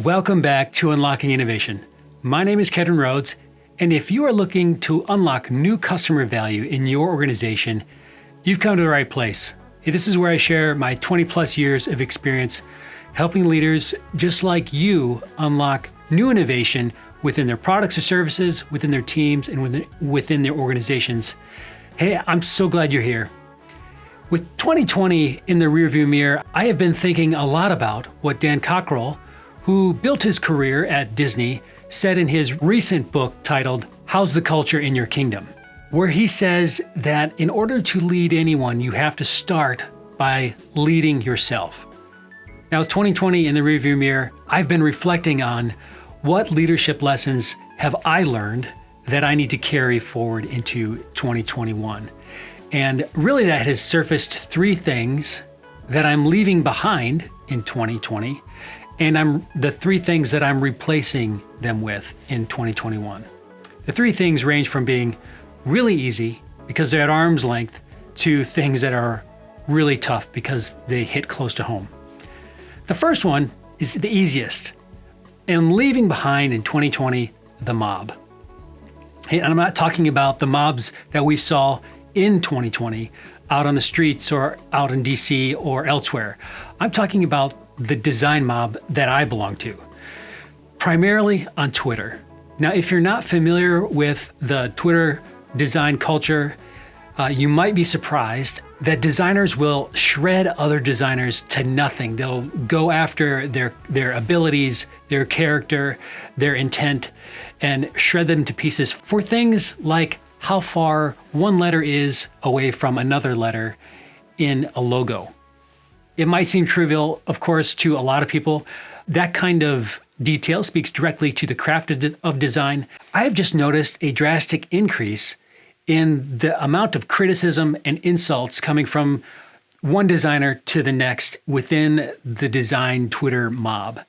Welcome back to Unlocking Innovation. My name is Kevin Rhodes, and if you are looking to unlock new customer value in your organization, you've come to the right place. This is where I share my 20 plus years of experience helping leaders just like you unlock new innovation within their products or services, within their teams, and within their organizations. Hey, I'm so glad you're here. With 2020 in the rearview mirror, I have been thinking a lot about what Dan Cockrell, who built his career at Disney, said in his recent book titled, How's the Culture in Your Kingdom? Where he says that in order to lead anyone, you have to start by leading yourself. Now, 2020 in the rearview mirror, I've been reflecting on what leadership lessons have I learned that I need to carry forward into 2021. And really that has surfaced three things that I'm leaving behind in 2020, and the three things that I'm replacing them with in 2021. The three things range from being really easy because they're at arm's length to things that are really tough because they hit close to home. The first one is the easiest, and I'm leaving behind in 2020 the mob. Hey, and I'm not talking about the mobs that we saw in 2020 out on the streets or out in DC or elsewhere. I'm talking about the design mob that I belong to, primarily on Twitter. Now, if you're not familiar with the Twitter design culture, you might be surprised that designers will shred other designers to nothing. They'll go after their abilities, their character, their intent, and shred them to pieces for things like how far one letter is away from another letter in a logo. It might seem trivial, of course, to a lot of people. That kind of detail speaks directly to the craft of design. I have just noticed a drastic increase in the amount of criticism and insults coming from one designer to the next within the design Twitter mob.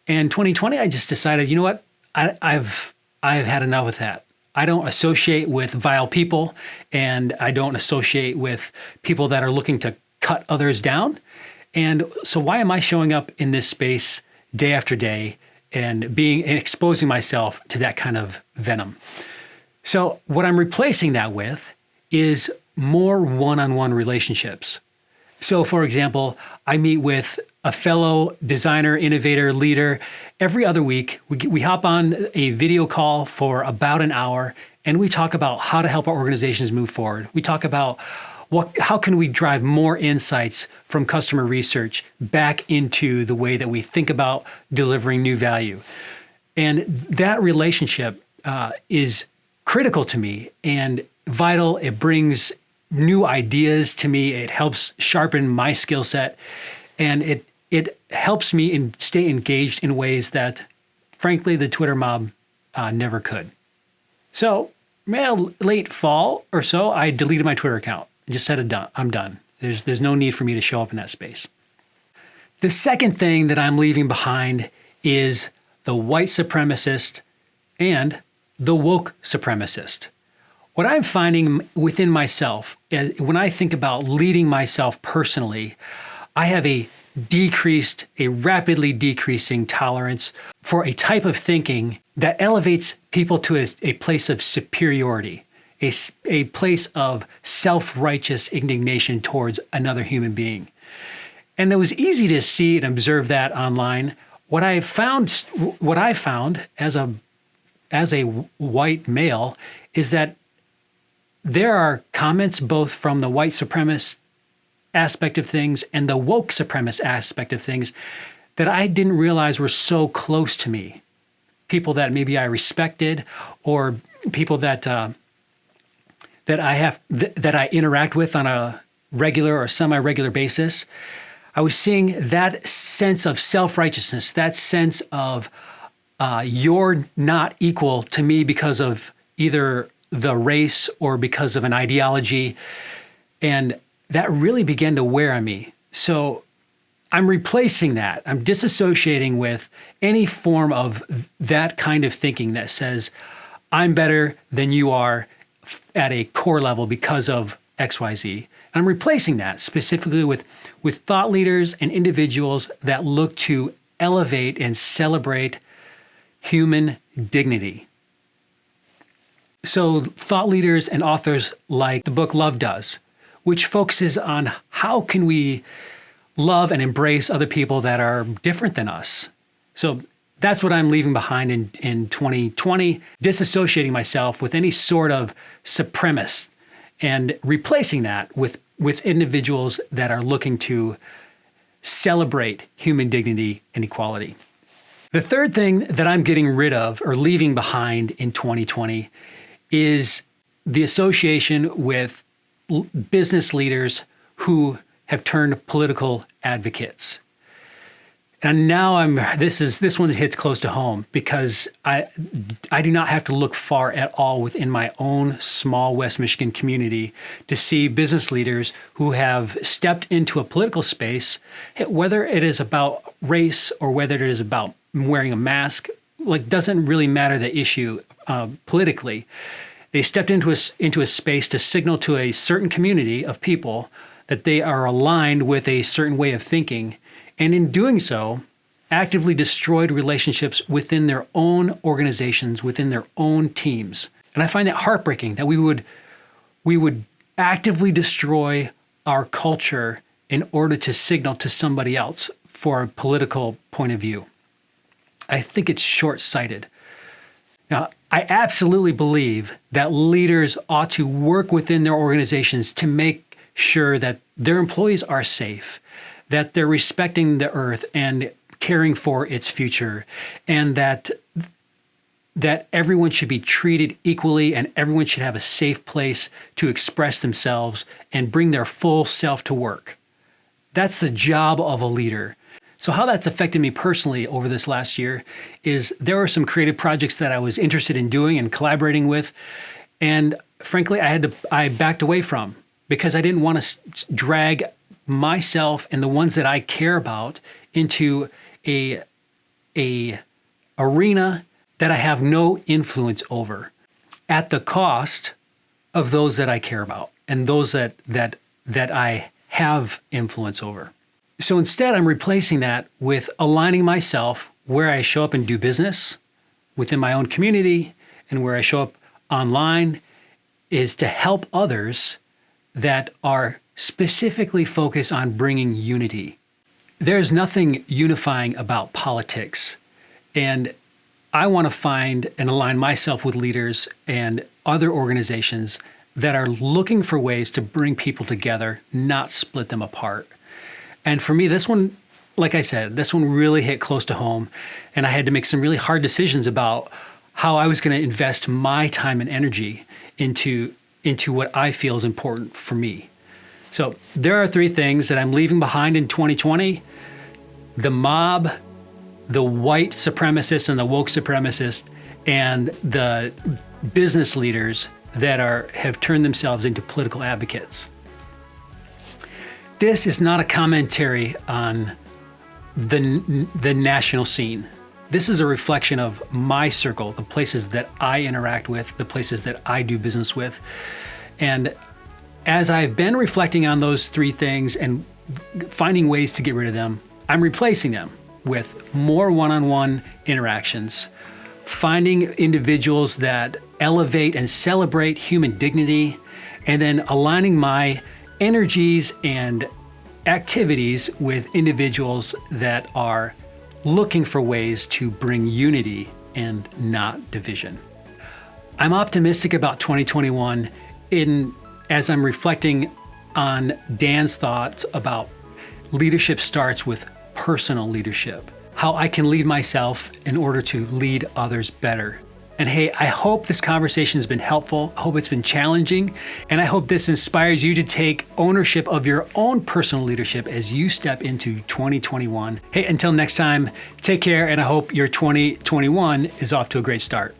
And 2020, I just decided, you know what? I've had enough with that. I don't associate with vile people, and I don't associate with people that are looking to cut others down. And so why am I showing up in this space day after day and exposing myself to that kind of venom? So what I'm replacing that with is more one-on-one relationships. So for example, I meet with a fellow designer, innovator, leader every other week. We hop on a video call for about an hour, and we talk about how to help our organizations move forward. We talk about how can we drive more insights from customer research back into the way that we think about delivering new value. And that relationship is critical to me and vital. It brings new ideas to me. It helps sharpen my skill set, and it helps me stay engaged in ways that, frankly, the Twitter mob never could. So, late fall or so, I deleted my Twitter account. I just said, I'm done. There's no need for me to show up in that space. The second thing that I'm leaving behind is the white supremacist and the woke supremacist. What I'm finding within myself, when I think about leading myself personally, I have a rapidly decreasing tolerance for a type of thinking that elevates people to a place of superiority, a place of self-righteous indignation towards another human being. And it was easy to see and observe that online. What I found as a white male is that there are comments both from the white supremacist aspect of things and the woke supremacist aspect of things that I didn't realize were so close to me. People that maybe I respected, or people that I interact with on a regular or semi-regular basis. I was seeing that sense of self-righteousness, that sense of you're not equal to me because of either the race or because of an ideology. And that really began to wear on me. So I'm replacing that. I'm disassociating with any form of that kind of thinking that says, I'm better than you are at a core level because of XYZ. And I'm replacing that specifically with thought leaders and individuals that look to elevate and celebrate human dignity. So thought leaders and authors like the book Love Does, which focuses on how can we love and embrace other people that are different than us. So that's what I'm leaving behind in 2020, disassociating myself with any sort of supremacist and replacing that with individuals that are looking to celebrate human dignity and equality. The third thing that I'm getting rid of or leaving behind in 2020 is the association with business leaders who have turned political advocates. And now this one hits close to home because I do not have to look far at all within my own small West Michigan community to see business leaders who have stepped into a political space, whether it is about race or whether it is about wearing a mask, like doesn't really matter the issue politically. They stepped into a space to signal to a certain community of people that they are aligned with a certain way of thinking, and in doing so, actively destroyed relationships within their own organizations, within their own teams. And I find that heartbreaking that we would actively destroy our culture in order to signal to somebody else for a political point of view. I think it's short-sighted. Now, I absolutely believe that leaders ought to work within their organizations to make sure that their employees are safe, that they're respecting the earth and caring for its future, and that everyone should be treated equally and everyone should have a safe place to express themselves and bring their full self to work. That's the job of a leader. So how that's affected me personally over this last year is there were some creative projects that I was interested in doing and collaborating with, and frankly, I backed away from because I didn't want to drag myself and the ones that I care about into a arena that I have no influence over, at the cost of those that I care about and those that I have influence over. So instead, I'm replacing that with aligning myself where I show up and do business within my own community and where I show up online is to help others that are specifically focused on bringing unity. There's nothing unifying about politics, and I want to find and align myself with leaders and other organizations that are looking for ways to bring people together, not split them apart. And for me, this one, like I said, this one really hit close to home, and I had to make some really hard decisions about how I was going to invest my time and energy into what I feel is important for me. So there are three things that I'm leaving behind in 2020. The mob, the white supremacists and the woke supremacists, and the business leaders that have turned themselves into political advocates. This is not a commentary on the national scene. This is a reflection of my circle, the places that I interact with, the places that I do business with. And as I've been reflecting on those three things and finding ways to get rid of them, I'm replacing them with more one-on-one interactions, finding individuals that elevate and celebrate human dignity, and then aligning my energies and activities with individuals that are looking for ways to bring unity and not division. I'm optimistic about 2021 as I'm reflecting on Dan's thoughts about leadership starts with personal leadership, how I can lead myself in order to lead others better. And hey, I hope this conversation has been helpful. I hope it's been challenging. And I hope this inspires you to take ownership of your own personal leadership as you step into 2021. Hey, until next time, take care, and I hope your 2021 is off to a great start.